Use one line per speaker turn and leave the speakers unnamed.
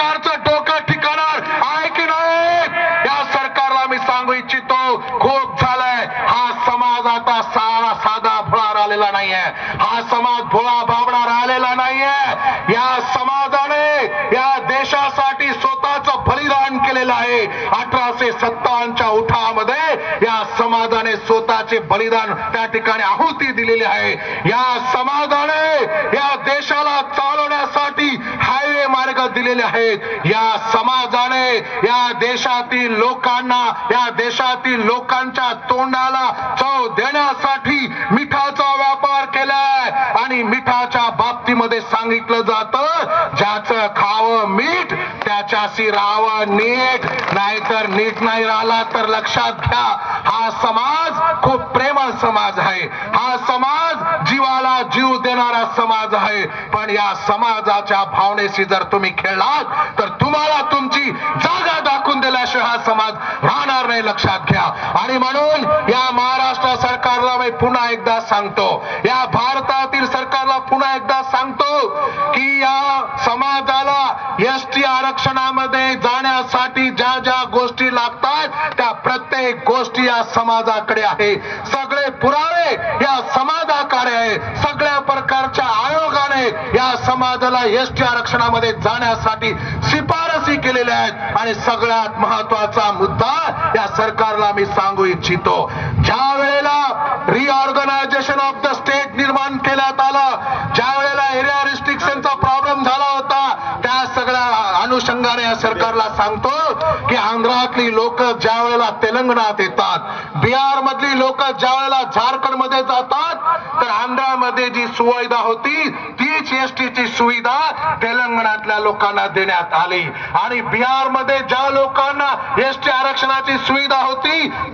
सरकारचं डोकं ठिकाणार आहे की नाही या सरकारला मी सांगू इच्छितो. खूप झालंय. हा समाज आता साधा भोळा राहिलेला नाहीये. हा समाज भोळा बाबडा राहिलेला नाहीये. या समाजाने या देशासाठी स्वतःचं बलिदान केलेलं आहे. 1857च्या उठावामध्ये या समाजाने स्वतःचे बलिदान त्या ठिकाणी आहुती दिलेली आहे. या समाजाने या देशाला चालवण्यासाठी हायवे मार्ग दिलेले आहेत. या समाजाने या देशातील लोकांना या देशातील लोकांच्या तोंडाला चव देण्यासाठी मिठाचा व्यापार केलाय. आणि मिठाच्या बाबतीमध्ये सांगितलं जातं ज्याचं खावं मीठ त्याच्याशी राहावं नीट. नाहीतर नीट नाही राहिला तर लक्षात घ्या हा समाज खूप प्रेमळ समाज आहे. हा समाज जीवाला जीव देणारा समाज आहे. पण या समाजाच्या भावनेशी जर तुम्ही खेळलात तर तुम्हाला तुमची जागा दाखवून दिल्याशिवाय हा समाज राहणार नाही. लक्षात घ्या. आणि म्हणून या महाराष्ट्र सरकारला मी पुन्हा एकदा सांगतो, या भारतातील सरकारला पुन्हा एकदा सांगतो की या समाजाला एसटी आरक्षणामध्ये जाण्यासाठी ज्या ज्या गोष्टी लागतात त्या प्रत्येक गोष्टी या समाजाकडे आहे. सगळे पुरावे या समाजाकडे आहे. सगळ्या प्रकारच्या आयोगाने या समाजाला एसटी आरक्षणामध्ये जाण्यासाठी शिफारसी केलेल्या आहेत. आणि सगळ्यात महत्वाचा मुद्दा या सरकारला मी सांगू इच्छितो, ज्या वेळेला रिऑर्गनायझेशन ऑफ द स्टेट निर्माण केल्यात आलं, ज्या वेळेला एरिया रिस्ट्रिक्शनचा प्रॉब्लेम झाला होता, त्या सगळ्या अनुषंगाने या सरकारला सांगतो की आंध्रातली लोक ज्या वेळेला तेलंगणात येतात, बिहार मधली लोक ज्या वेळेला झारखंड मध्ये जातात, तर आंध्रामध्ये जी सुविधा होती तीच एसटीची सुविधा तेलंगणातल्या लोकांना देण्यात आली. आणि बिहार मध्ये ज्या लोकांना एसटी आरक्षणाची सुविधा होती